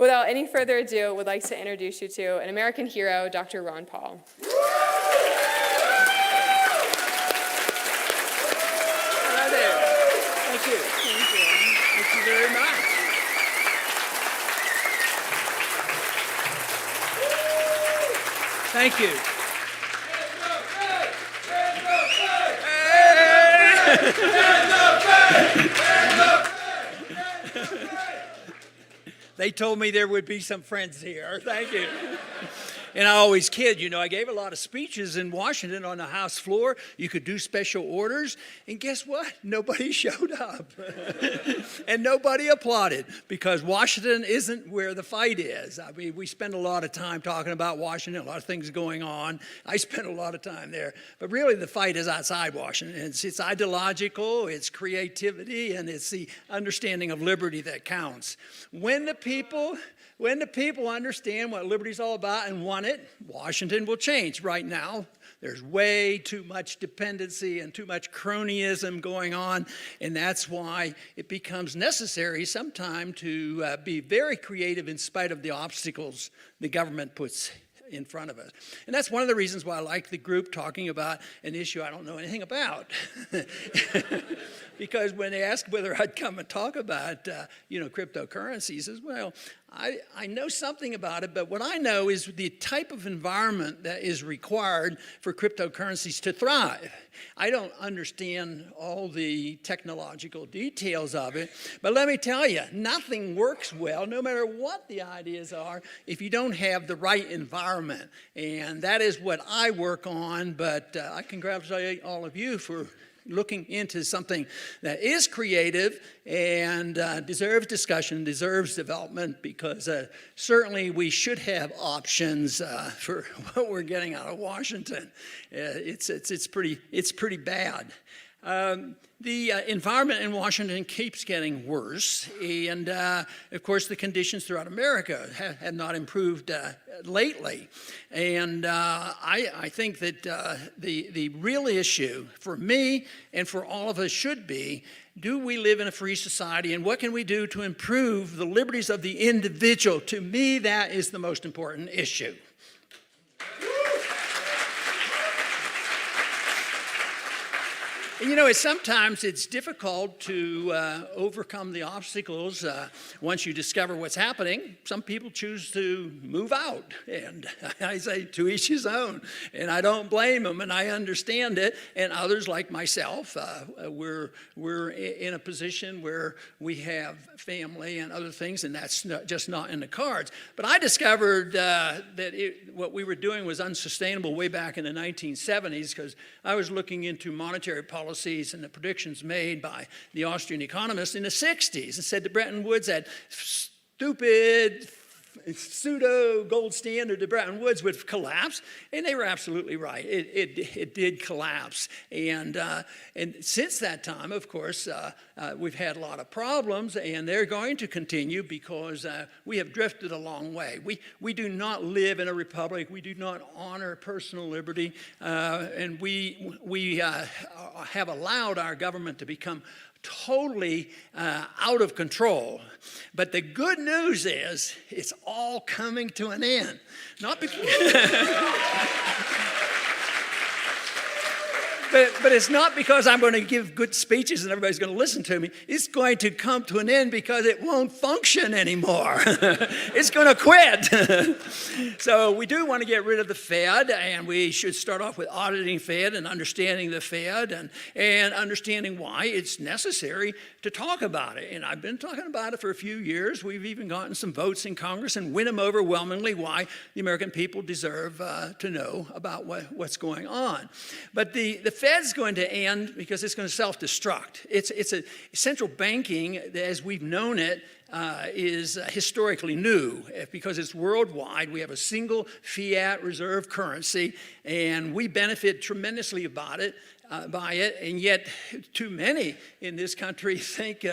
Without any further ado, I would like to introduce you to an American hero, Dr. Ron Paul. Hello there. Thank you. Thank you. Thank you very much. Thank you. They told me there would be some friends here. Thank you. And I always kid, you know, I gave a lot of speeches in Washington on the House floor. You could do special orders. And guess what? Nobody showed up. And nobody applauded because Washington isn't where the fight is. I mean, we spend a lot of time talking about Washington, a lot of things going on. I spend a lot of time there. But really the fight is outside Washington. It's ideological, it's creativity, and it's the understanding of liberty that counts. When the people understand what liberty is all about and want it, Washington will change. Right now, there's way too much dependency and too much cronyism going on, and that's why it becomes necessary sometime to be very creative in spite of the obstacles the government puts in front of us. And that's one of the reasons why I like the group talking about an issue I don't know anything about. Because when they asked whether I'd come and talk about, cryptocurrencies, as well, I know something about it, but what I know is the type of environment that is required for cryptocurrencies to thrive. I don't understand all the technological details of it, but let me tell you, nothing works well, no matter what the ideas are, if you don't have the right environment. And that is what I work on, but I congratulate all of you for looking into something that is creative and deserves discussion, deserves development, because certainly we should have options for what we're getting out of Washington. It's pretty bad. The environment in Washington keeps getting worse, and of course the conditions throughout America have not improved lately. And I think that the real issue for me and for all of us should be, do we live in a free society, and what can we do to improve the liberties of the individual? To me, that is the most important issue. You know, sometimes it's difficult to overcome the obstacles once you discover what's happening. Some people choose to move out, and I say to each his own, and I don't blame them, and I understand it. And others, like myself, we're in a position where we have family and other things, and that's just not in the cards. But I discovered that what we were doing was unsustainable way back in the 1970s, because I was looking into monetary policies and the predictions made by the Austrian economists in the 60s, and said the Bretton Woods had stupid pseudo gold standard to Bretton Woods would collapse, and they were absolutely right. It did collapse, and since that time, of course, we've had a lot of problems, and they're going to continue because we have drifted a long way. We do not live in a republic. We do not honor personal liberty, and we have allowed our government to become totally out of control. But the good news is it's all coming to an end. Not because But it's not because I'm going to give good speeches and everybody's going to listen to me. It's going to come to an end because it won't function anymore. It's going to quit. So we do want to get rid of the Fed, and we should start off with auditing Fed and understanding the Fed and understanding why it's necessary to talk about it. And I've been talking about it for a few years. We've even gotten some votes in Congress and win them overwhelmingly why the American people deserve to know about what's going on. But the Fed's going to end because it's going to self-destruct. It's a central banking, as we've known it, is historically new because it's worldwide. We have a single fiat reserve currency, and we benefit tremendously by it, and yet too many in this country think,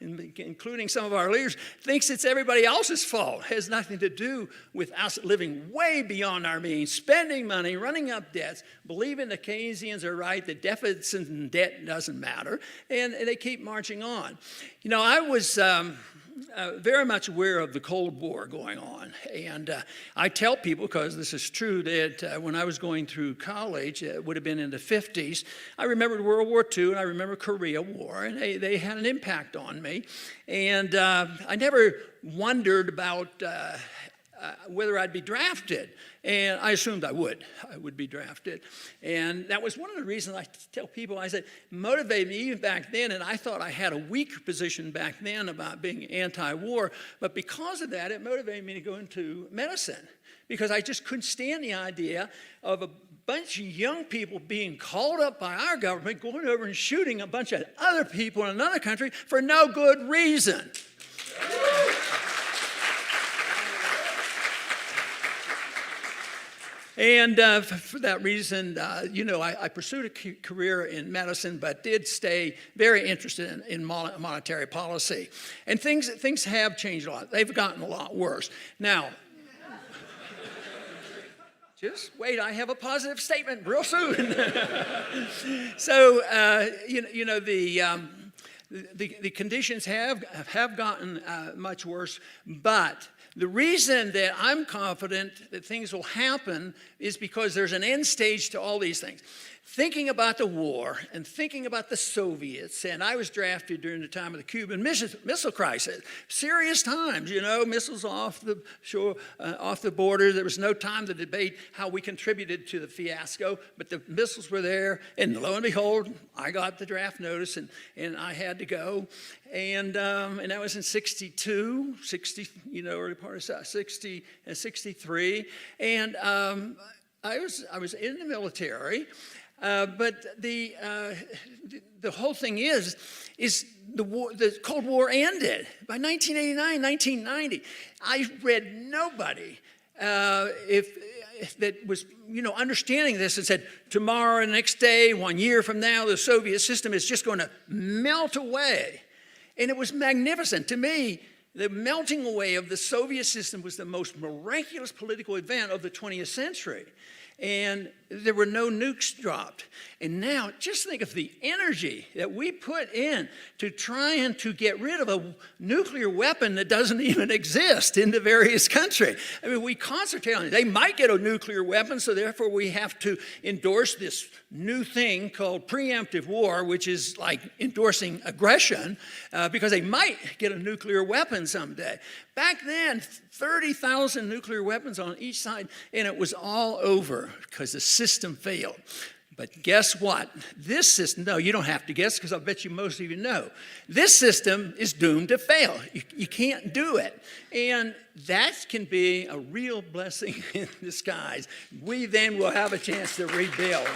including some of our leaders, thinks it's everybody else's fault. It has nothing to do with us living way beyond our means, spending money, running up debts, believing the Keynesians are right, that deficit and debt doesn't matter, and they keep marching on. You know, I was very much aware of the Cold War going on. And I tell people, because this is true, that when I was going through college, it would have been in the 50s, I remembered World War II and I remember Korea War, and they had an impact on me. And I never wondered about whether I'd be drafted. And I assumed I would be drafted. And that was one of the reasons I tell people, I said, motivated me even back then, and I thought I had a weaker position back then about being anti-war, but because of that, it motivated me to go into medicine, because I just couldn't stand the idea of a bunch of young people being called up by our government, going over and shooting a bunch of other people in another country for no good reason. And for that reason, I pursued a career in medicine, but did stay very interested in monetary policy. And things have changed a lot. They've gotten a lot worse. Now, just wait, I have a positive statement real soon. So, the conditions have gotten much worse, but the reason that I'm confident that things will happen is because there's an end stage to all these things. Thinking about the war and thinking about the Soviets, and I was drafted during the time of the Cuban Missile Crisis. Serious times, missiles off the shore, off the border. There was no time to debate how we contributed to the fiasco, but the missiles were there, and lo and behold, I got the draft notice, and I had to go. And that was in 62, early part of 60 and 63. And I was in the military. But the whole thing is the Cold War ended. By 1989, 1990, I read nobody that was understanding this and said, tomorrow, the next day, 1 year from now, the Soviet system is just going to melt away. And it was magnificent. To me, the melting away of the Soviet system was the most miraculous political event of the 20th century. And there were no nukes dropped. And now, just think of the energy that we put in to trying to get rid of a nuclear weapon that doesn't even exist in the various countries. I mean, we concentrate on it. They might get a nuclear weapon, so therefore we have to endorse this new thing called preemptive war, which is like endorsing aggression, because they might get a nuclear weapon someday. Back then, 30,000 nuclear weapons on each side, and it was all over because the system failed. But guess what? This system, no, you don't have to guess, because I bet you most of you know. This system is doomed to fail. You can't do it. And that can be a real blessing in disguise. We then will have a chance to rebuild.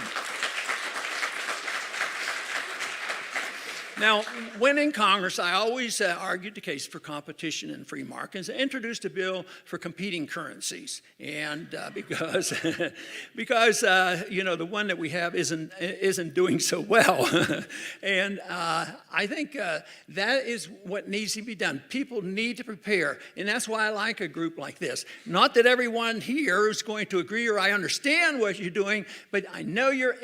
Now, when in Congress, I always argued the case for competition and free markets. I introduced a bill for competing currencies, and because the one that we have isn't doing so well, and I think that is what needs to be done. People need to prepare, and that's why I like a group like this. Not that everyone here is going to agree or I understand what you're doing, but I know you're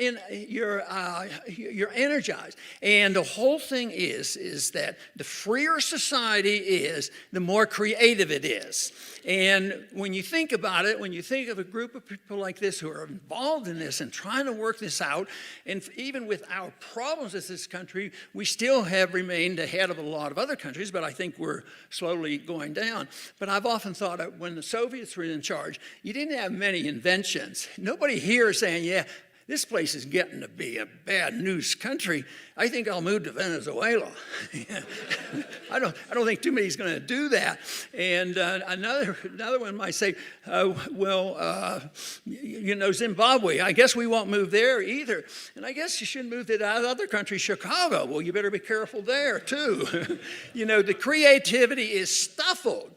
energized, and the whole thing is that the freer society is, the more creative it is. And when you think about it, when you think of a group of people like this who are involved in this and trying to work this out, and even with our problems as this country, we still have remained ahead of a lot of other countries, but I think we're slowly going down. But I've often thought that when the Soviets were in charge, you didn't have many inventions. Nobody here is saying, yeah, this place is getting to be a bad news country. I think I'll move to Venezuela. I don't think too many's going to do that. And another one might say, Zimbabwe. I guess we won't move there either. And I guess you shouldn't move to that other country, Chicago. Well, you better be careful there too. The creativity is stifled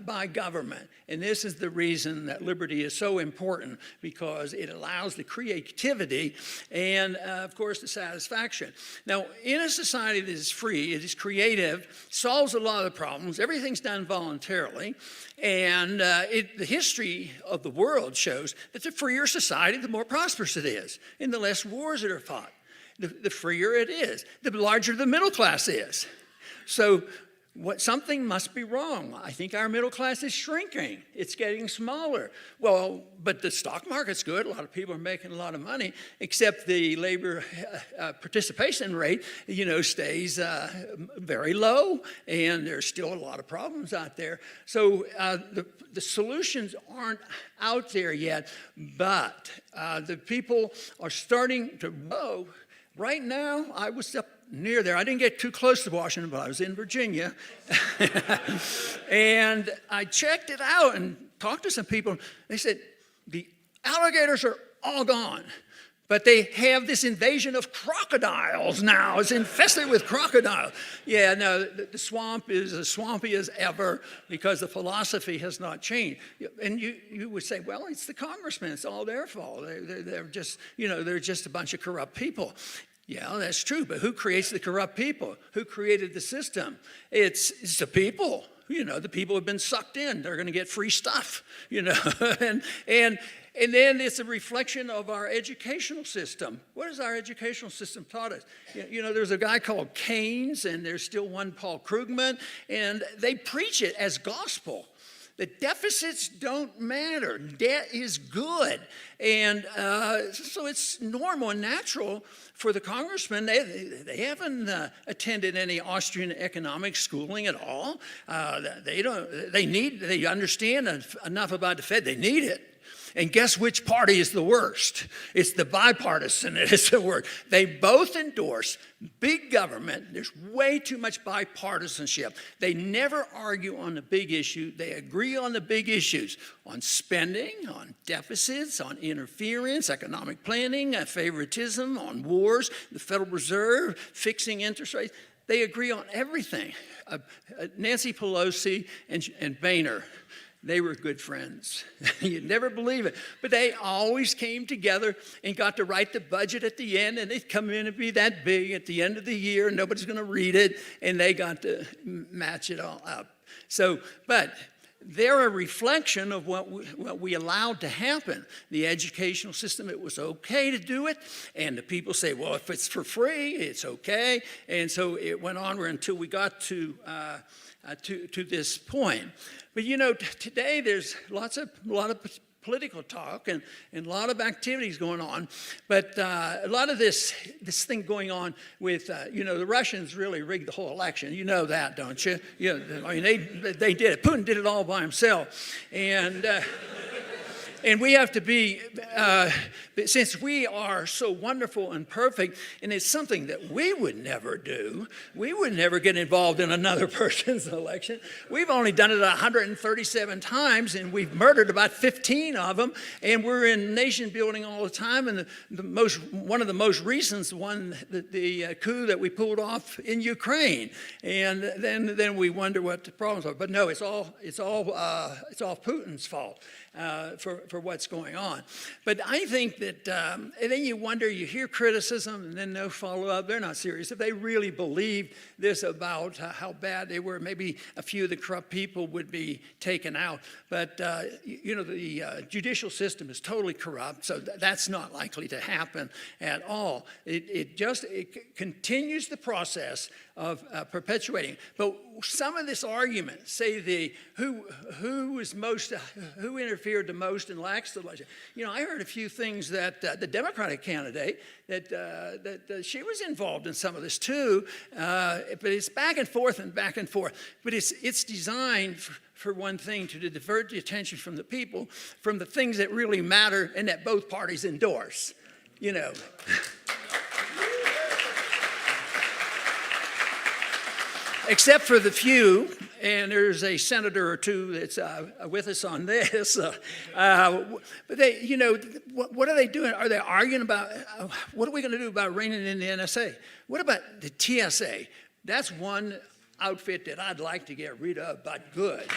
by government. And this is the reason that liberty is so important, because it allows the creativity and, of course, the satisfaction. Now, in a society that is free, it is creative, solves a lot of the problems, everything's done voluntarily, and the history of the world shows that the freer society, the more prosperous it is, and the less wars that are fought. The freer it is, the larger the middle class is. So Something must be wrong. I think our middle class is shrinking. It's getting smaller. Well, but the stock market's good. A lot of people are making a lot of money, except the labor participation rate, stays very low, and there's still a lot of problems out there. So the solutions aren't out there yet, but the people are starting to grow. Right now, I was up near there. I didn't get too close to Washington, but I was in Virginia. And I checked it out and talked to some people. They said, the alligators are all gone, but they have this invasion of crocodiles now. It's infested with crocodiles. Yeah, no, the swamp is as swampy as ever because the philosophy has not changed. And you would say, well, it's the congressmen. It's all their fault. They're just, they're just a bunch of corrupt people. Yeah, that's true, but who creates the corrupt people? Who created the system? It's the people. The people have been sucked in. They're going to get free stuff, and then it's a reflection of our educational system. What has our educational system taught us? There's a guy called Keynes, and there's still one, Paul Krugman, and they preach it as gospel. The deficits don't matter. Debt is good. And so it's normal and natural for the congressmen. They haven't attended any Austrian economic schooling at all. They understand enough about the Fed. They need it. And guess which party is the worst? It's the bipartisan. It's the worst. They both endorse big government. There's way too much bipartisanship. They never argue on the big issue. They agree on the big issues, on spending, on deficits, on interference, economic planning, favoritism, on wars, the Federal Reserve, fixing interest rates. They agree on everything. Nancy Pelosi and Boehner, they were good friends. You'd never believe it. But they always came together and got to write the budget at the end, and they'd come in and be that big at the end of the year, and nobody's going to read it, and they got to match it all up. So, but they're a reflection of what we allowed to happen. The educational system, it was okay to do it, and the people say, well, if it's for free, it's okay. And so it went on until we got to this point. But today there's a lot of political talk and a lot of activities going on, but a lot of this thing going on with the Russians really rigged the whole election. You know that, don't you? They did it. Putin did it all by himself, and we have to be, since we are so wonderful and perfect, and it's something that we would never do. We would never get involved in another person's election. We've only done it 137 times, and we've murdered about 15 of them, and we're in nation building all the time, and one of the most recent one, the coup that we pulled off in Ukraine, and then we wonder what the problems are. But no, it's all Putin's fault. For what's going on. But I think that, and then you wonder, you hear criticism and then no follow-up. They're not serious. If they really believed this about how bad they were, maybe a few of the corrupt people would be taken out. But, the judicial system is totally corrupt, so that's not likely to happen at all. It continues the process of perpetuating. But some of this argument, say who interfered the most in lax election. I heard a few things that the Democratic candidate that she was involved in some of this too. But it's back and forth and back and forth. But it's designed for one thing, to divert the attention from the people from the things that really matter and that both parties endorse. Except for the few, and there's a senator or two that's with us on this. But they, what are they doing? Are they arguing about what are we going to do about reining in the NSA? What about the TSA? That's one outfit that I'd like to get rid of, but good.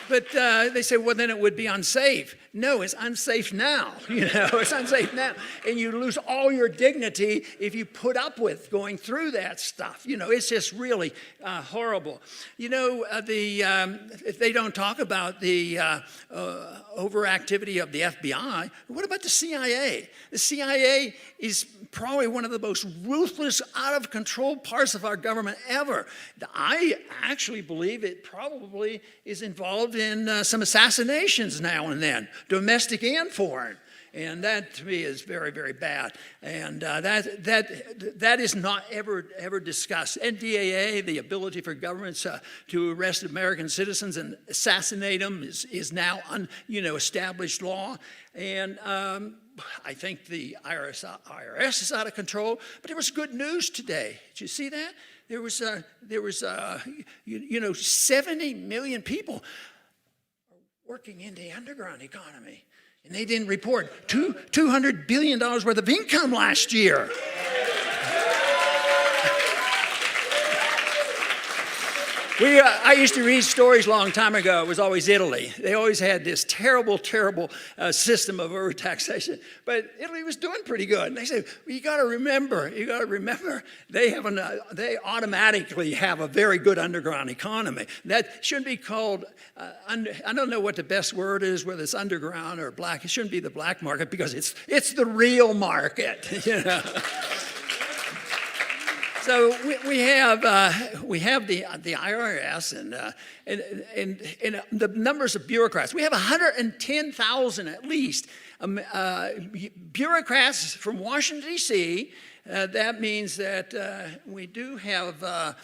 But they say, well, then it would be unsafe. No, it's unsafe now. It's unsafe now. And you lose all your dignity if you put up with going through that stuff. It's just really horrible. They don't talk about the overactivity of the FBI. What about the CIA? The CIA is probably one of the most ruthless, out-of-control parts of our government ever. I actually believe it probably is involved in some assassinations now and then, domestic and foreign. And that, to me, is very, very bad. And that is not ever discussed. NDAA, the ability for governments to arrest American citizens and assassinate them, is now established law. And I think the IRS is out of control. But there was good news today. Did you see that? There was 70 million people working in the underground economy. And they didn't report $200 billion worth of income last year. I used to read stories a long time ago. It was always Italy. They always had this terrible, terrible system of overtaxation. But Italy was doing pretty good. And they said, well, you got to remember, they automatically have a very good underground economy. That shouldn't be called, I don't know what the best word is, whether it's underground or black. It shouldn't be the black market because it's the real market, So we have the IRS and the numbers of bureaucrats. We have 110,000 at least bureaucrats from Washington D.C. That means that we do have a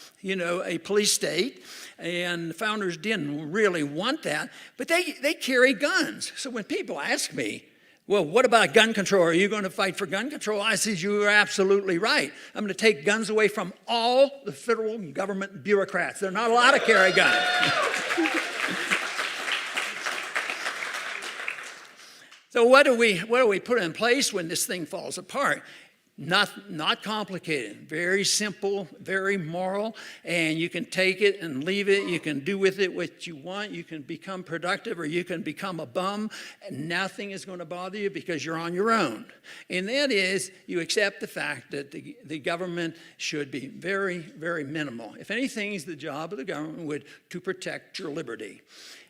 police state, and the founders didn't really want that, but they carry guns. So when people ask me, well, what about gun control? Are you going to fight for gun control? I said, you are absolutely right. I'm going to take guns away from all the federal government bureaucrats. They're not allowed to carry guns. So what do we put in place when this thing falls apart? Not complicated, very simple, very moral, and you can take it and leave it. You can do with it what you want. You can become productive or you can become a bum, and nothing is going to bother you because you're on your own. And that is, you accept the fact that the government should be very, very minimal. If anything, is the job of the government to protect your liberty.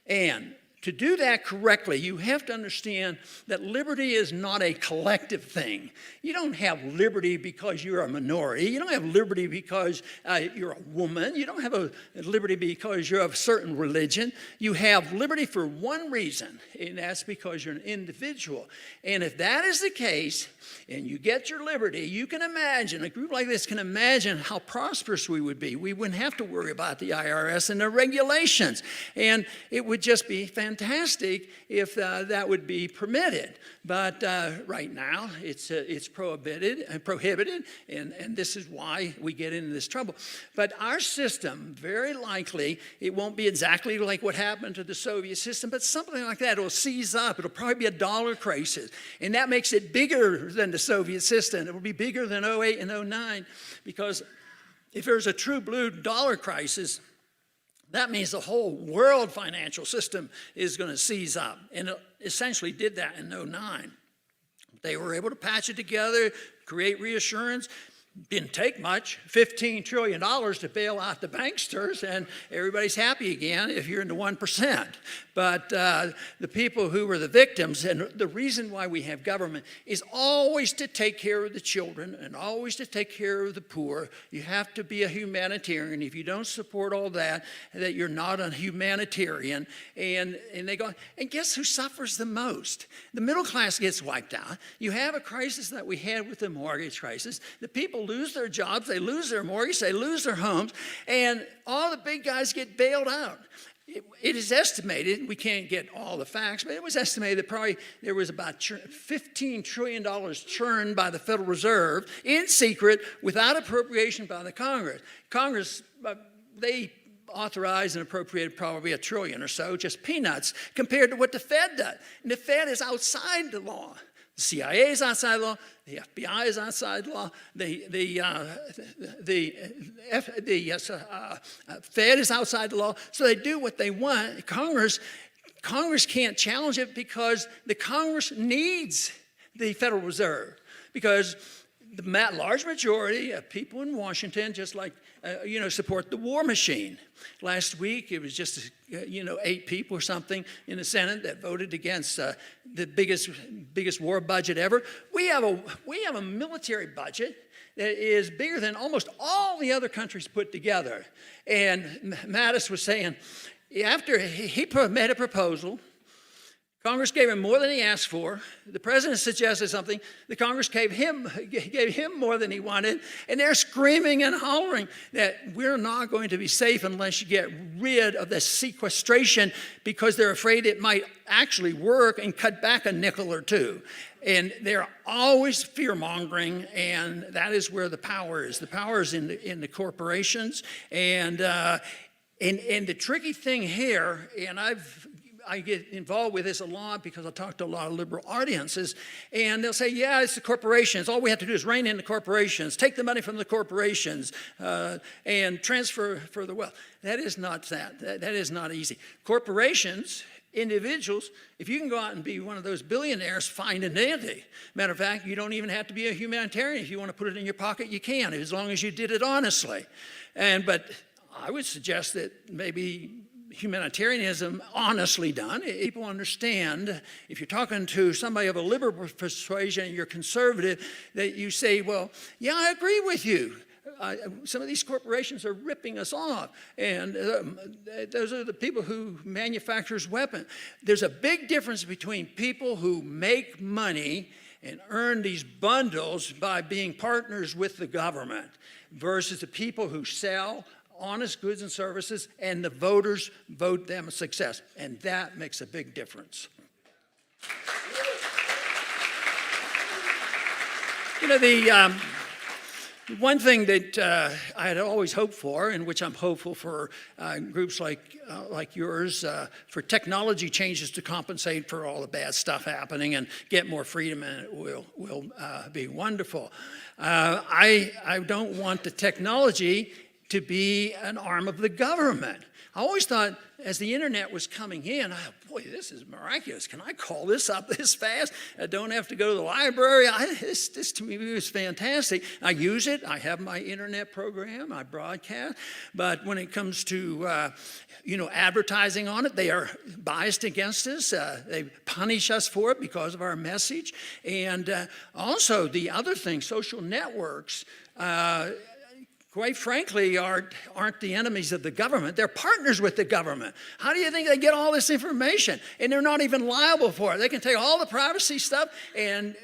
And to do that correctly, you have to understand that liberty is not a collective thing. You don't have liberty because you're a minority. You don't have liberty because you're a woman. You don't have a liberty because you're of a certain religion. You have liberty for one reason, and that's because you're an individual. And if that is the case, and you get your liberty, you can imagine, a group like this can imagine how prosperous we would be. We wouldn't have to worry about the IRS and their regulations. And it would just be fantastic if that would be permitted. But right now, it's prohibited, and this is why we get into this trouble. But our system, very likely, it won't be exactly like what happened to the Soviet system, but something like that. It'll seize up. It'll probably be a dollar crisis. And that makes it bigger than the Soviet system. It will be bigger than 08 and 09, because if there's a true blue dollar crisis, that means the whole world financial system is going to seize up. And it essentially did that in 09. They were able to patch it together, create reassurance. Didn't take much, $15 trillion to bail out the banksters, and everybody's happy again if you're in the 1%. But the people who were the victims, and the reason why we have government is always to take care of the children and always to take care of the poor. You have to be a humanitarian. If you don't support all that you're not a humanitarian. And they go, and guess who suffers the most? The middle class gets wiped out. You have a crisis that we had with the mortgage crisis. The people lose their jobs, they lose their mortgage, they lose their homes, and all the big guys get bailed out. It is estimated, we can't get all the facts, but it was estimated that probably there was about $15 trillion churned by the Federal Reserve in secret without appropriation by the Congress. Congress, they authorized and appropriated probably $1 trillion or so, just peanuts, compared to what the Fed does. And the Fed is outside the law. The CIA is outside the law. The FBI is outside the law. The Fed is outside the law. So they do what they want. Congress Congress can't challenge it because the Congress needs the Federal Reserve, because the large majority of people in Washington, just like, support the war machine. Last week, it was just, 8 people or something in the Senate that voted against the biggest war budget ever. We have a military budget that is bigger than almost all the other countries put together. And Mattis was saying, after he made a proposal, Congress gave him more than he asked for. The president suggested something. The Congress gave him more than he wanted. And they're screaming and hollering that we're not going to be safe unless you get rid of the sequestration, because they're afraid it might actually work and cut back a nickel or two. And they're always fear-mongering, and that is where the power is. The power is in the corporations. And the tricky thing here, and I get involved with this a lot because I talk to a lot of liberal audiences, and they'll say, yeah, it's the corporations. All we have to do is rein in the corporations, take the money from the corporations, and transfer for the wealth. That is not that. That is not easy. Corporations, individuals, if you can go out and be one of those billionaires, fine and dandy. Matter of fact, you don't even have to be a humanitarian. If you want to put it in your pocket, you can, as long as you did it honestly. But I would suggest that maybe humanitarianism honestly done, people understand, if you're talking to somebody of a liberal persuasion and you're conservative, that you say, well, yeah, I agree with you. Some of these corporations are ripping us off, and those are the people who manufactures weapons. There's a big difference between people who make money and earn these bundles by being partners with the government versus the people who sell honest goods and services, and the voters vote them a success. And that makes a big difference. The one thing that I had always hoped for, and which I'm hopeful for groups like yours, for technology changes to compensate for all the bad stuff happening and get more freedom, and it will be wonderful. I don't want the technology to be an arm of the government. I always thought, as the internet was coming in, boy, this is miraculous. Can I call this up this fast? I don't have to go to the library. This to me was fantastic. I use it. I have my internet program. I broadcast. But when it comes to advertising on it, they are biased against us. They punish us for it because of our message. And also the other thing, social networks, quite frankly, aren't the enemies of the government. They're partners with the government. How do you think they get all this information? And they're not even liable for it. They can take all the privacy stuff and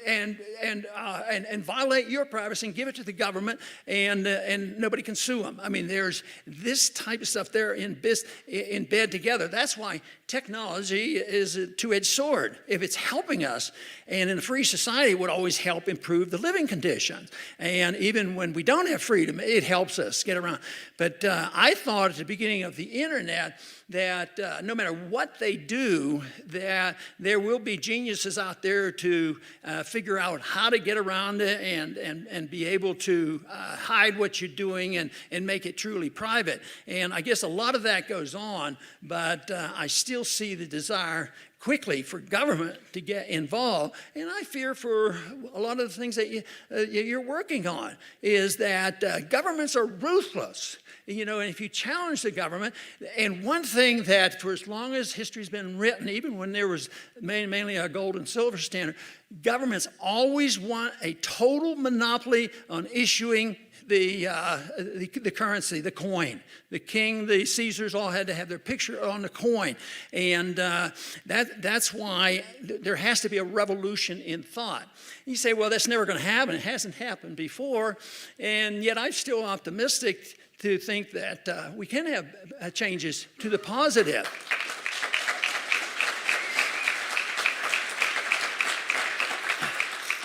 violate your privacy and give it to the government, and nobody can sue them. I mean, there's this type of stuff. They're in bed together. That's why technology is a two-edged sword. If it's helping us, and in a free society, it would always help improve the living conditions. And even when we don't have freedom, it helps us get around. But I thought at the beginning of the internet that no matter what they do, that there will be geniuses out there to figure out how to get around it and be able to hide what you're doing and make it truly private. And I guess a lot of that goes on, but I still see the desire quickly for government to get involved. And I fear for a lot of the things that you're working on is that governments are ruthless. And if you challenge the government, and one thing that for as long as history's been written, even when there was mainly a gold and silver standard, governments always want a total monopoly on issuing the currency, the coin. The king, the Caesars all had to have their picture on the coin. And that's why there has to be a revolution in thought. You say, well, that's never going to happen. It hasn't happened before. And yet I'm still optimistic to think that we can have changes to the positive.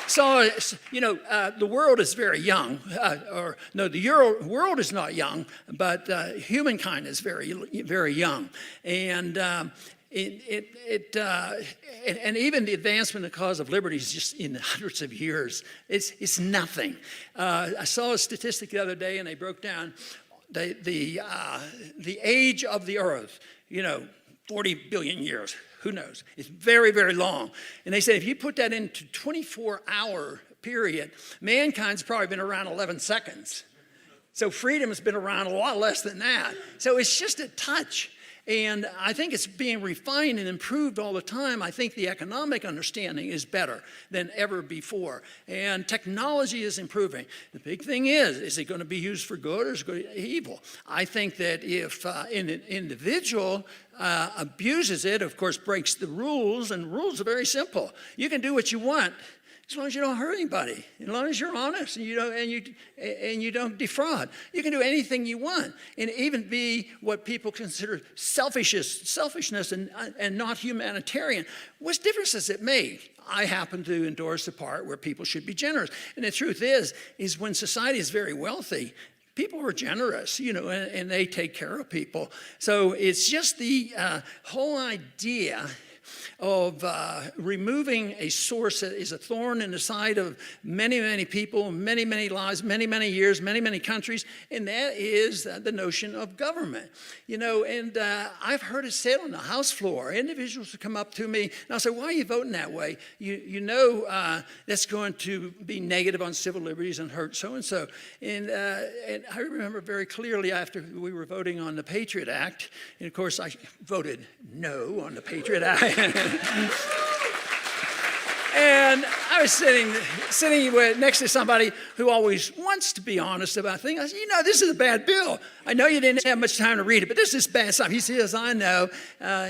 So, the world is very young. The world is not young, but humankind is very, very young. And and even the advancement of the cause of liberty is just in hundreds of years. It's nothing. I saw a statistic the other day, and they broke down the age of the earth. 40 billion years. Who knows? It's very, very long. And they said if you put that into 24-hour period, mankind's probably been around 11 seconds. So freedom has been around a lot less than that. So it's just a touch. And I think it's being refined and improved all the time. I think the economic understanding is better than ever before. And technology is improving. The big thing is it going to be used for good or is it going to be evil? I think that if an individual abuses it, of course, breaks the rules, and rules are very simple. You can do what you want, as long as you don't hurt anybody, as long as you're honest and you don't defraud. You can do anything you want, and even be what people consider selfishness and not humanitarian. What difference does it make? I happen to endorse the part where people should be generous. And the truth is when society is very wealthy, people are generous, and they take care of people. So it's just the whole idea of removing a source that is a thorn in the side of many, many people, many, many lives, many, many years, many, many countries, and that is the notion of government. And I've heard it said on the House floor. Individuals will come up to me, and I'll say, why are you voting that way? You know that's going to be negative on civil liberties and hurt so-and-so. And I remember very clearly after we were voting on the Patriot Act, and of course I voted no on the Patriot Act. And I was sitting next to somebody who always wants to be honest about things. I said, this is a bad bill. I know you didn't have much time to read it, but this is bad stuff. He says, I know.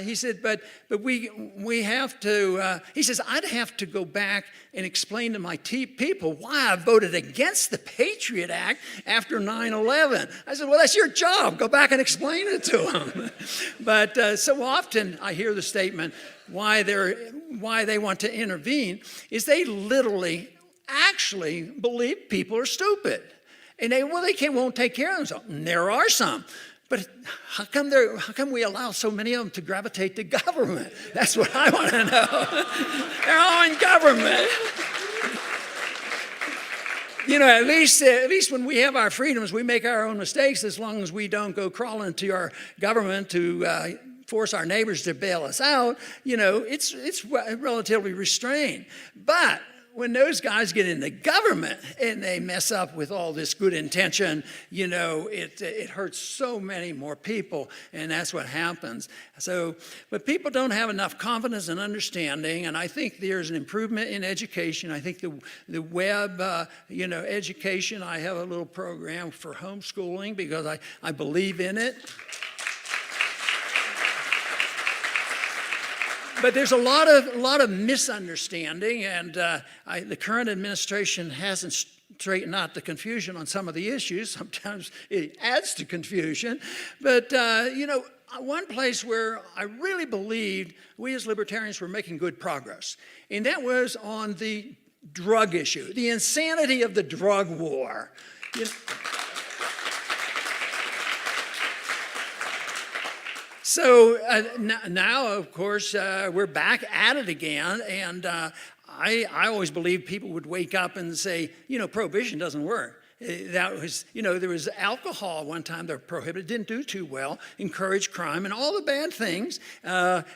He said, but we have to, he says, I'd have to go back and explain to my people why I voted against the Patriot Act after 9/11. I said, well, that's your job. Go back and explain it to them. But so often I hear the statement, why they want to intervene is they literally actually believe people are stupid. And they won't take care of themselves. And there are some. But how come we allow so many of them to gravitate to government? That's what I want to know. They're all in government. At least when we have our freedoms, we make our own mistakes as long as we don't go crawling to our government to force our neighbors to bail us out. It's relatively restrained. But when those guys get into government and they mess up with all this good intention, it hurts so many more people, and that's what happens. But people don't have enough confidence and understanding, and I think there's an improvement in education. I think the web, education, I have a little program for homeschooling because I believe in it. But there's a lot of misunderstanding, and the current administration hasn't straightened out the confusion on some of the issues. Sometimes it adds to confusion. But, one place where I really believed we as libertarians were making good progress, and that was on the drug issue, the insanity of the drug war. So now, of course, we're back at it again, and I always believed people would wake up and say, prohibition doesn't work. That was, there was alcohol one time that were prohibited, didn't do too well, encouraged crime and all the bad things.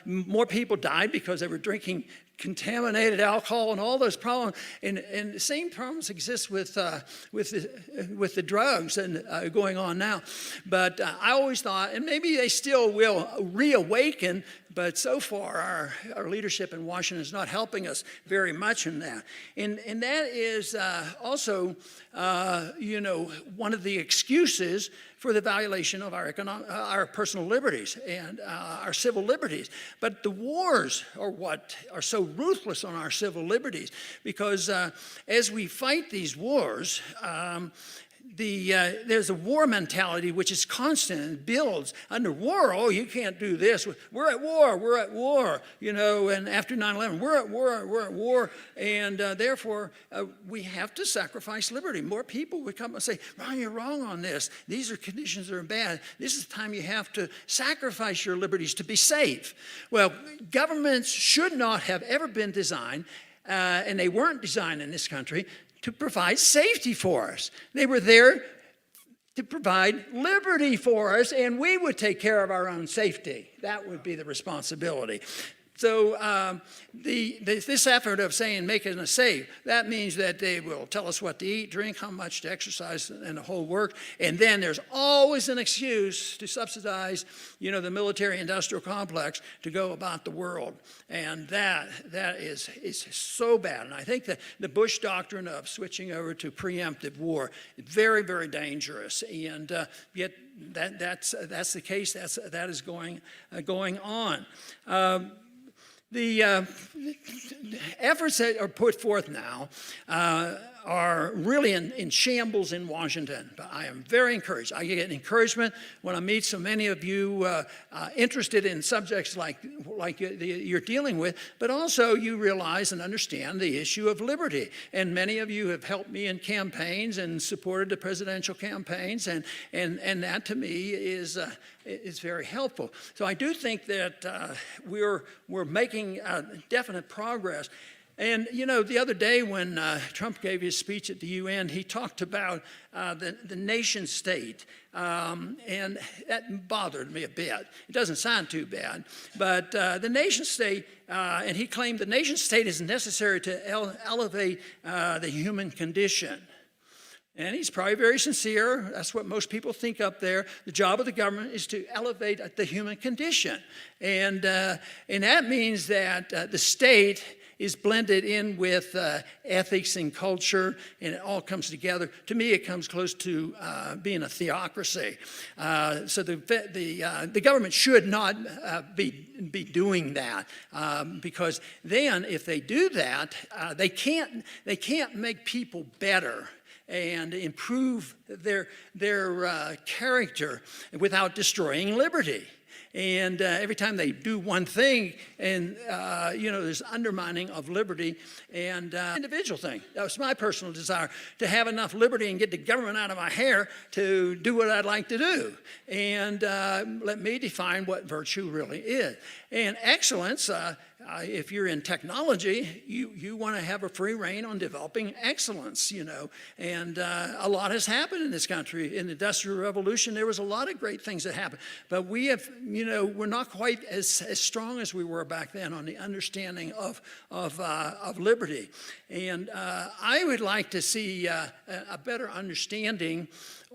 More people died because they were drinking contaminated alcohol and all those problems, and the same problems exist with the drugs and going on now. But I always thought, and maybe they still will reawaken, but so far our leadership in Washington is not helping us very much in that. And that is also one of the excuses for the violation of our personal liberties and our civil liberties. But the wars are what are so ruthless on our civil liberties, because as we fight these wars, there's a war mentality which is constant and builds. Under war, you can't do this. We're at war, and after 9/11, we're at war, and therefore we have to sacrifice liberty. More people would come and say, Ron, you're wrong on this. These are conditions that are bad. This is the time you have to sacrifice your liberties to be safe. Well, governments should not have ever been designed, and they weren't designed in this country, to provide safety for us. They were there to provide liberty for us, and we would take care of our own safety. That would be the responsibility. So this effort of saying making us safe, that means that they will tell us what to eat, drink, how much to exercise, and the whole work. And then there's always an excuse to subsidize, the military-industrial complex to go about the world. And that is so bad. And I think that the Bush doctrine of switching over to preemptive war is very, very dangerous. And yet that's the case. That is going on. The efforts that are put forth now are really in shambles in Washington. But I am very encouraged. I get encouragement when I meet so many of you interested in subjects like you're dealing with, but also you realize and understand the issue of liberty. And many of you have helped me in campaigns and supported the presidential campaigns, and that to me is very helpful. So I do think that we're making definite progress. And, the other day when Trump gave his speech at the UN, he talked about the nation state. And that bothered me a bit. It doesn't sound too bad. But the nation state, and he claimed the nation state is necessary to elevate the human condition. And he's probably very sincere. That's what most people think up there. The job of the government is to elevate the human condition. And that means that the state is blended in with ethics and culture, and it all comes together. To me, it comes close to being a theocracy. So the government should not be doing that, because then, if they do that, they can't make people better and improve their character without destroying liberty. And every time they do one thing, and there's undermining of liberty and individual thing. That was my personal desire, to have enough liberty and get the government out of my hair to do what I'd like to do, and let me define what virtue really is. And excellence, if you're in technology, you want to have a free rein on developing excellence, And a lot has happened in this country. In the Industrial Revolution, there was a lot of great things that happened. But we have, we're not quite as strong as we were back then on the understanding of liberty. And I would like to see a better understanding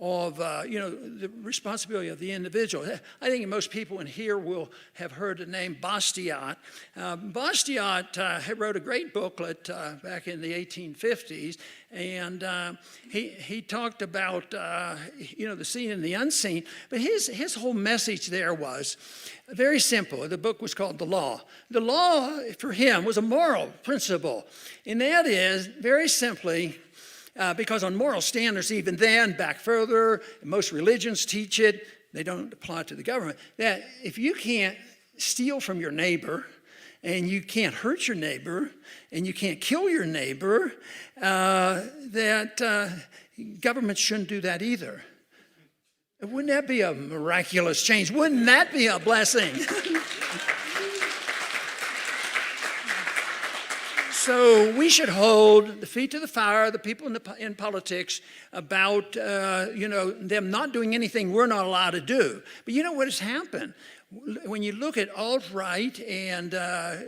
of the responsibility of the individual. I think most people in here will have heard the name Bastiat. Bastiat wrote a great booklet back in the 1850s, and he talked about the seen and the unseen. But his whole message there was very simple. The book was called The Law. The law for him was a moral principle, and that is very simply. Because on moral standards, even then, back further, most religions teach it, they don't apply it to the government, that if you can't steal from your neighbor, and you can't hurt your neighbor, and you can't kill your neighbor, that government shouldn't do that either. Wouldn't that be a miraculous change? Wouldn't that be a blessing? So we should hold the feet to the fire, the people in politics, about them not doing anything we're not allowed to do. But you know what has happened? When you look at alt-right and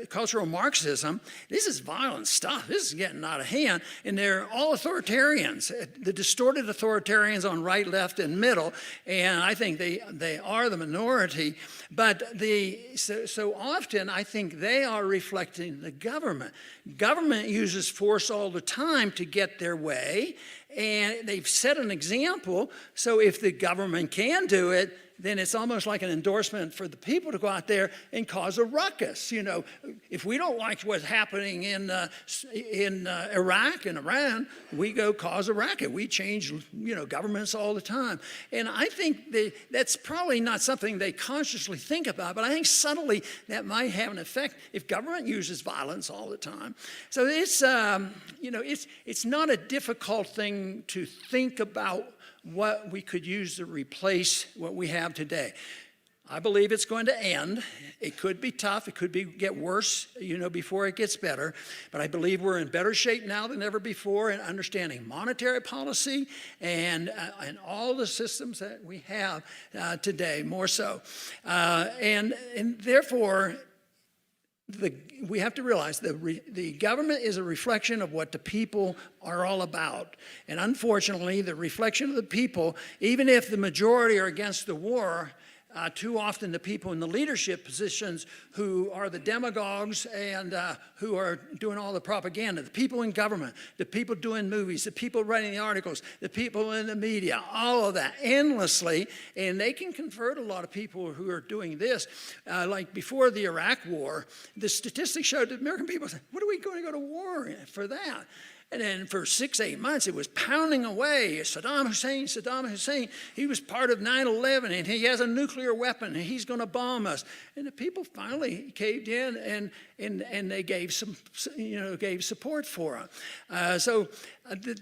cultural Marxism, this is violent stuff. This is getting out of hand. And they're all authoritarians, the distorted authoritarians on right, left, and middle. And I think they are the minority. But so often, I think they are reflecting the government. Government uses force all the time to get their way. And they've set an example. So if the government can do it, then it's almost like an endorsement for the people to go out there and cause a ruckus. If we don't like what's happening in Iraq and Iran, we go cause a racket. We change, governments all the time. And I think that's probably not something they consciously think about, but I think subtly that might have an effect if government uses violence all the time. So it's not a difficult thing to think about what we could use to replace what we have today. I believe it's going to end. It could be tough. It could get worse, before it gets better. But I believe we're in better shape now than ever before in understanding monetary policy and all the systems that we have today, more so. And therefore, we have to realize the government is a reflection of what the people are all about. And unfortunately, the reflection of the people, even if the majority are against the war, too often the people in the leadership positions who are the demagogues and who are doing all the propaganda, the people in government, the people doing movies, the people writing the articles, the people in the media, all of that endlessly. And they can convert a lot of people who are doing this. Like before the Iraq war, the statistics showed that American people said, what are we going to go to war for that? And then for 6-8 months, it was pounding away. Saddam Hussein, he was part of 9/11, and he has a nuclear weapon, and he's going to bomb us. And the people finally caved in, and they gave gave support for him. So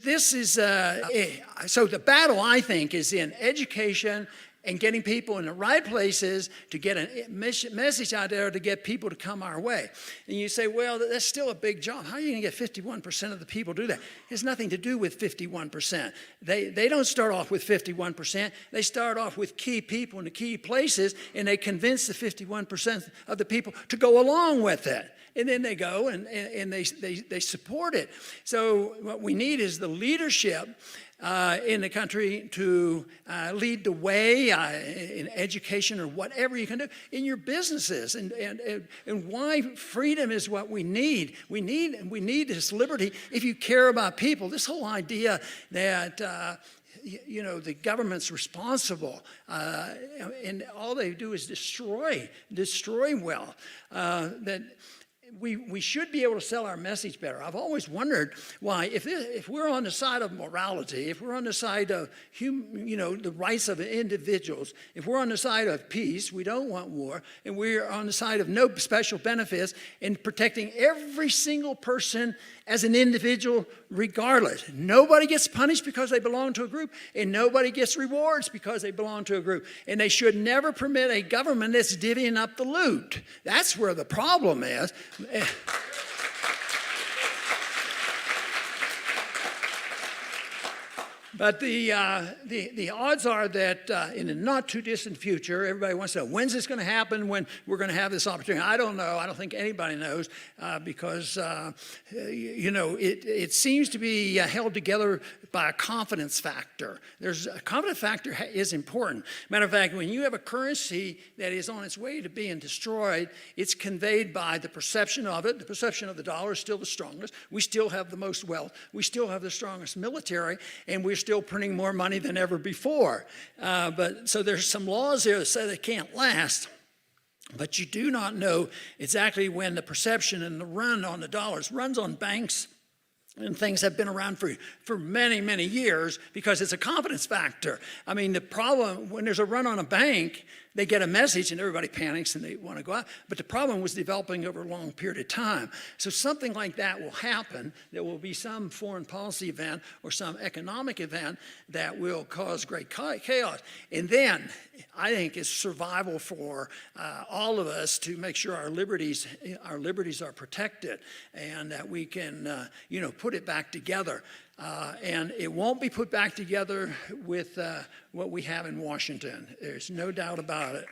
this is, so the battle, I think, is in education and getting people in the right places to get a message out there to get people to come our way. And you say, well, that's still a big job. How are you going to get 51% of the people to do that? It has nothing to do with 51%. They don't start off with 51%. They start off with key people in the key places, and they convince the 51% of the people to go along with it. And then they go and they support it. So what we need is the leadership in the country to lead the way in education or whatever you can do in your businesses, and why freedom is what we need. We need this liberty if you care about people. This whole idea that the government's responsible, and all they do is destroy wealth. That we should be able to sell our message better. I've always wondered why, if we're on the side of morality, if we're on the side of the rights of individuals, if we're on the side of peace, we don't want war, and we're on the side of no special benefits and protecting every single person as an individual regardless. Nobody gets punished because they belong to a group, and nobody gets rewards because they belong to a group. And they should never permit a government that's divvying up the loot. That's where the problem is. But the odds are that in the not too distant future, everybody wants to know, when's this going to happen, when we're going to have this opportunity? I don't know. I don't think anybody knows because, it seems to be held together by a confidence factor. A confidence factor is important. Matter of fact, when you have a currency that is on its way to being destroyed, it's conveyed by the perception of it. The perception of the dollar is still the strongest. We still have the most wealth. We still have the strongest military, and we're still printing more money than ever before. So there's some laws there that say they can't last. But you do not know exactly when the perception and the run on the dollars runs on banks and things have been around for many, many years because it's a confidence factor. I mean, the problem, when there's a run on a bank, they get a message and everybody panics and they want to go out. But the problem was developing over a long period of time. So something like that will happen. There will be some foreign policy event or some economic event that will cause great chaos. And then I think it's survival for all of us to make sure our liberties are protected and that we can, put it back together. And it won't be put back together with what we have in Washington. There's no doubt about it.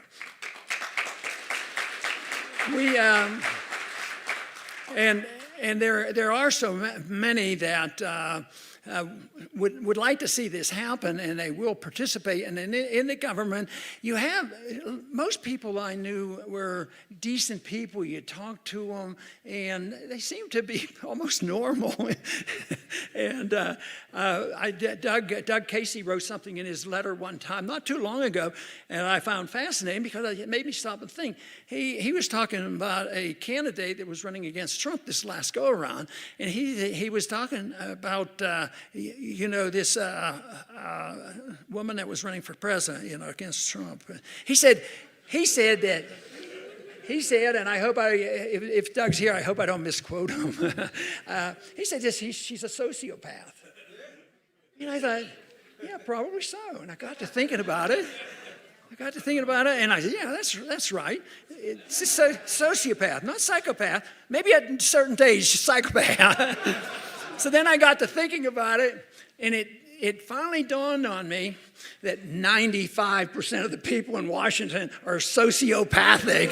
And there are so many that would like to see this happen, and they will participate. And in the government, you have, most people I knew were decent people. You talk to them, and they seem to be almost normal. And Doug Casey wrote something in his letter one time, not too long ago, and I found fascinating because it made me stop and think. He was talking about a candidate that was running against Trump this last go-around, and he was talking about this woman that was running for president, against Trump. He said, and I hope if Doug's here, I hope I don't misquote him. He said this, she's a sociopath. And I thought, yeah, probably so. And I got to thinking about it. I got to thinking about it, and I said, yeah, that's right. It's a sociopath, not psychopath. Maybe at certain days, psychopath. So then I got to thinking about it, and it finally dawned on me that 95% of the people in Washington are sociopathic.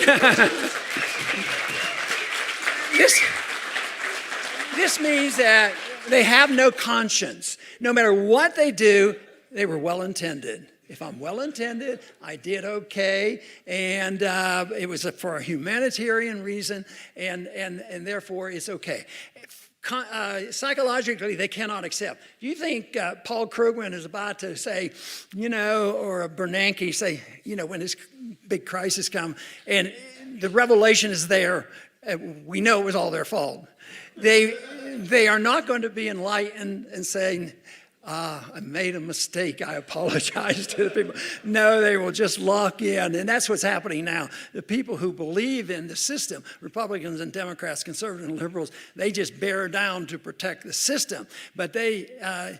This means that they have no conscience. No matter what they do, they were well-intended. If I'm well-intended, I did okay, and it was for a humanitarian reason, and therefore it's okay. Psychologically, they cannot accept. Do you think Paul Krugman is about to say, or Bernanke say, when this big crisis comes, and the revelation is there, we know it was all their fault. They are not going to be enlightened and saying, I made a mistake, I apologize to the people. No, they will just lock in, and that's what's happening now. The people who believe in the system, Republicans and Democrats, conservatives and liberals, they just bear down to protect the system. But the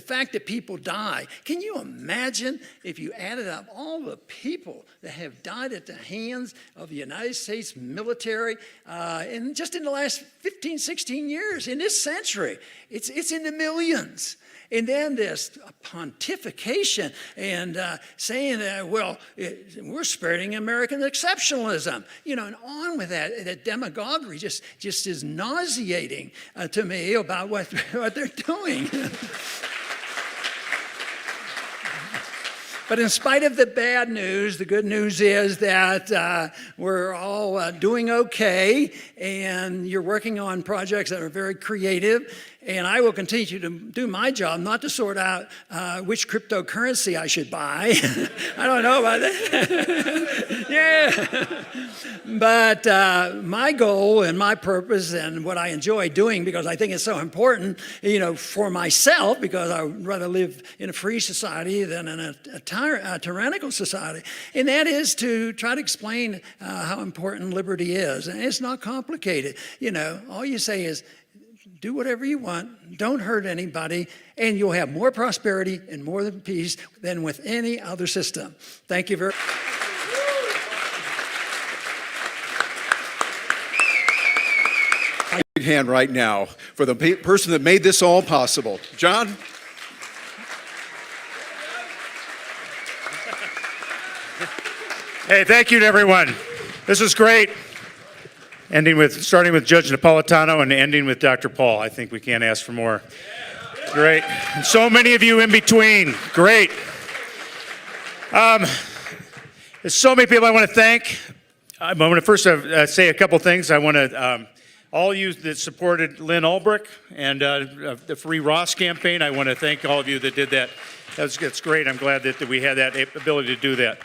fact that people die, can you imagine if you added up all the people that have died at the hands of the United States military, and just in the last 15, 16 years, in this century, it's in the millions. And then this pontification and saying that, we're spreading American exceptionalism, and on with that. That demagoguery just is nauseating to me about what they're doing. But in spite of the bad news, the good news is that we're all doing okay, and you're working on projects that are very creative. And I will continue to do my job, not to sort out which cryptocurrency I should buy. I don't know about that. Yeah. But my goal and my purpose and what I enjoy doing, because I think it's so important, for myself, because I would rather live in a free society than in a tyrannical society, and that is to try to explain how important liberty is. And it's not complicated. All you say is, do whatever you want, don't hurt anybody, and you'll have more prosperity and more peace than with any other system. Thank you very much. Big hand right now for the person that made this all possible. John? Hey, thank you to everyone. This is great. Starting with Judge Napolitano and ending with Dr. Paul. I think we can't ask for more. Great. And so many of you in between. Great. There's so many people I want to thank. I want to first say a couple things. I want to, all of you that supported Lynn Ulbrich and the Free Ross campaign, I want to thank all of you that did that. That's great. I'm glad that we had that ability to do that.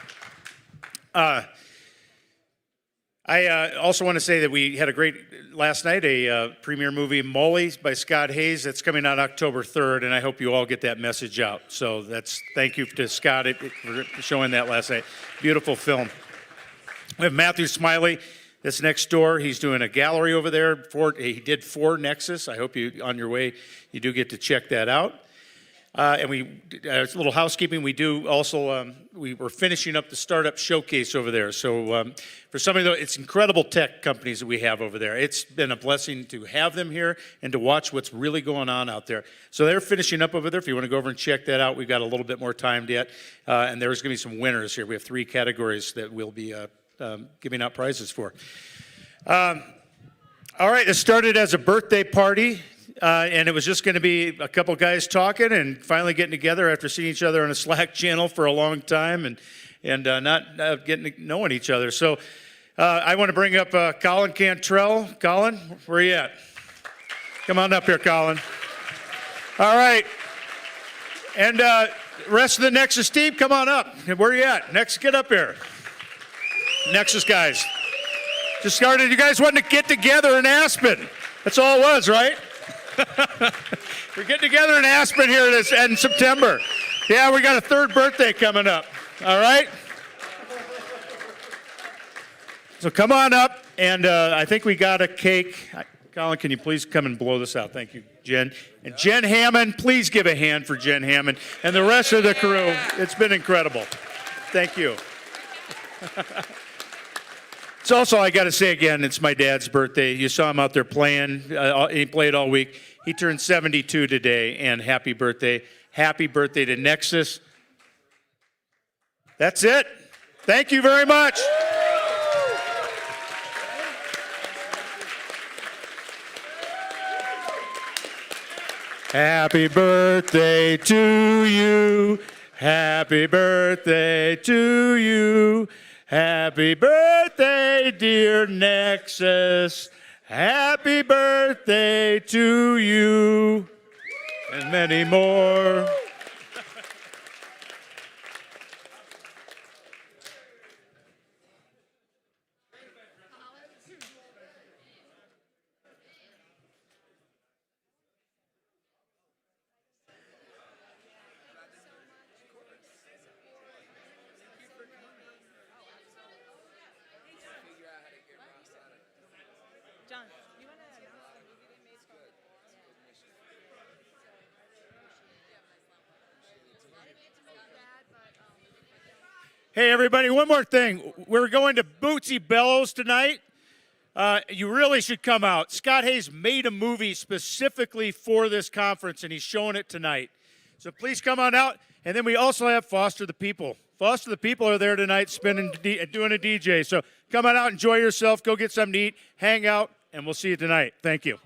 I also want to say that we had last night, a premiere movie, Molly by Scott Hayes, that's coming out October 3rd, and I hope you all get that message out. So thank you to Scott for showing that last night. Beautiful film. We have Matthew Smiley that's next door. He's doing a gallery over there. He did 4 Nexus. I hope on your way, you do get to check that out. And it's a little housekeeping. We do also, we're finishing up the startup showcase over there. So for some of you, it's incredible tech companies that we have over there. It's been a blessing to have them here and to watch what's really going on out there. So they're finishing up over there. If you want to go over and check that out, we've got a little bit more time yet. And there's going to be some winners here. We have 3 categories that we'll be giving out prizes for. All right, it started as a birthday party. And it was just going to be a couple guys talking and finally getting together after seeing each other on a Slack channel for a long time and not getting to knowing each other. So I want to bring up Colin Cantrell. Colin, where are you at? Come on up here, Colin. All right. And rest of the Nexus team, come on up. Where are you at? Next, get up here. Nexus guys. Just started. You guys wanted to get together in Aspen. That's all it was, right? We're getting together in Aspen here in September. Yeah, we got a 3rd birthday coming up. All right? So come on up, and I think we got a cake. Colin, can you please come and blow this out? Thank you, Jen. And Jen Hammond, please give a hand for Jen Hammond and the rest of the crew. It's been incredible. Thank you. It's also, I got to say again, it's my dad's birthday. You saw him out there playing. He played all week. He turned 72 today, and happy birthday. Happy birthday to Nexus. That's it. Thank you very much. Happy birthday to you. Happy birthday to you. Happy birthday, dear Nexus. Happy birthday to you. And many more. John, you want to announce the movie they made called? Hey, everybody, one more thing. We're going to Bootsy Bellows tonight. You really should come out. Scott Hayes made a movie specifically for this conference, and he's showing it tonight. So please come on out. And then we also have Foster the People. Foster the People are there tonight doing a DJ. So come on out, enjoy yourself, go get something to eat, hang out, and we'll see you tonight. Thank you.